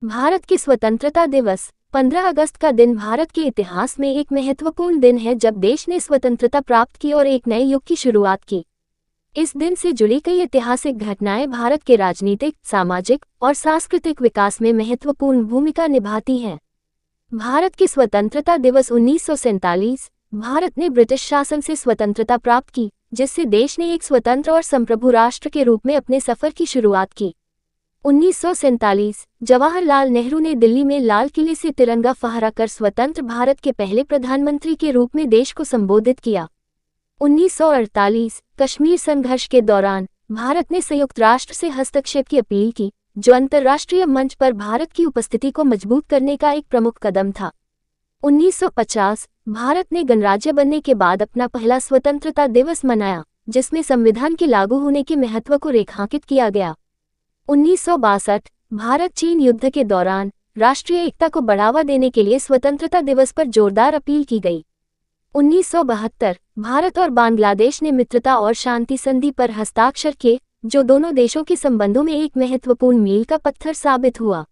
भारत के स्वतंत्रता दिवस 15 अगस्त का दिन भारत के इतिहास में एक महत्वपूर्ण दिन है जब देश ने स्वतंत्रता प्राप्त की और एक नए युग की शुरुआत की। इस दिन से जुड़ी कई ऐतिहासिक घटनाएं भारत के राजनीतिक, सामाजिक और सांस्कृतिक विकास में महत्वपूर्ण भूमिका निभाती हैं। भारत के स्वतंत्रता दिवस 1947 भारत ने ब्रिटिश शासन से स्वतंत्रता प्राप्त की, जिससे देश ने एक स्वतंत्र और संप्रभु राष्ट्र के रूप में अपने सफर की शुरुआत की। 1947 जवाहरलाल नेहरू ने दिल्ली में लाल किले से तिरंगा फहराकर स्वतंत्र भारत के पहले प्रधानमंत्री के रूप में देश को संबोधित किया। 1948 कश्मीर संघर्ष के दौरान भारत ने संयुक्त राष्ट्र से हस्तक्षेप की अपील की, जो अंतर्राष्ट्रीय मंच पर भारत की उपस्थिति को मजबूत करने का एक प्रमुख कदम था। 1950 भारत ने गणराज्य बनने के बाद अपना पहला स्वतंत्रता दिवस मनाया, जिसमें संविधान के लागू होने के महत्व को रेखांकित किया गया। 1962 भारत चीन युद्ध के दौरान राष्ट्रीय एकता को बढ़ावा देने के लिए स्वतंत्रता दिवस पर जोरदार अपील की गई। 1972 भारत और बांग्लादेश ने मित्रता और शांति संधि पर हस्ताक्षर किए, जो दोनों देशों के संबंधों में एक महत्वपूर्ण मील का पत्थर साबित हुआ।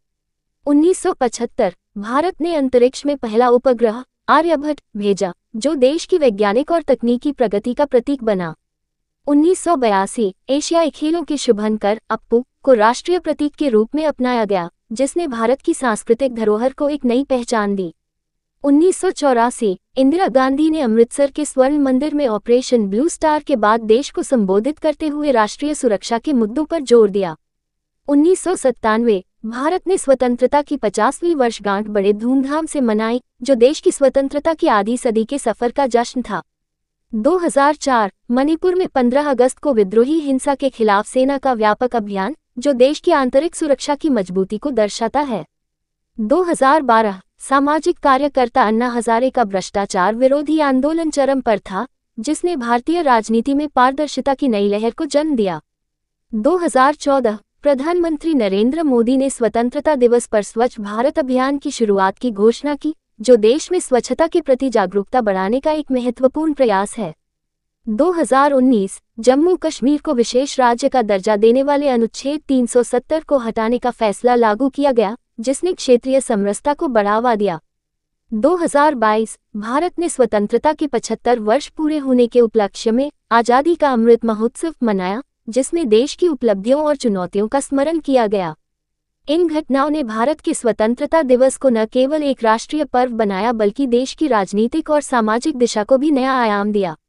1975 भारत ने अंतरिक्ष में पहला उपग्रह आर्यभट्ट भेजा, जो देश की वैज्ञानिक और तकनीकी प्रगति का प्रतीक बना। 1982 एशियाई खेलों के शुभंकर अप्पू को राष्ट्रीय प्रतीक के रूप में अपनाया गया, जिसने भारत की सांस्कृतिक धरोहर को एक नई पहचान दी। 1984 इंदिरा गांधी ने अमृतसर के स्वर्ण मंदिर में ऑपरेशन ब्लू स्टार के बाद देश को संबोधित करते हुए राष्ट्रीय सुरक्षा के मुद्दों पर जोर दिया। 1997 भारत ने स्वतंत्रता की 50वीं वर्षगांठ बड़े धूमधाम से मनाई, जो देश की स्वतंत्रता की आधी सदी के सफर का जश्न था। 2004 मणिपुर में 15 अगस्त को विद्रोही हिंसा के खिलाफ सेना का व्यापक अभियान, जो देश की आंतरिक सुरक्षा की मजबूती को दर्शाता है। 2012 सामाजिक कार्यकर्ता अन्ना हजारे का भ्रष्टाचार विरोधी आंदोलन चरम पर था, जिसने भारतीय राजनीति में पारदर्शिता की नई लहर को जन्म दिया। 2014 प्रधानमंत्री नरेंद्र मोदी ने स्वतंत्रता दिवस पर स्वच्छ भारत अभियान की शुरुआत की घोषणा की, जो देश में स्वच्छता के प्रति जागरूकता बढ़ाने का एक महत्वपूर्ण प्रयास है। 2019 जम्मू कश्मीर को विशेष राज्य का दर्जा देने वाले अनुच्छेद 370 को हटाने का फैसला लागू किया गया, जिसने क्षेत्रीय समरसता को बढ़ावा दिया। 2022 भारत ने स्वतंत्रता के 75 वर्ष पूरे होने के उपलक्ष्य में आज़ादी का अमृत महोत्सव मनाया, जिसमें देश की उपलब्धियों और चुनौतियों का स्मरण किया गया। इन घटनाओं ने भारत के स्वतंत्रता दिवस को न केवल एक राष्ट्रीय पर्व बनाया, बल्कि देश की राजनीतिक और सामाजिक दिशा को भी नया आयाम दिया।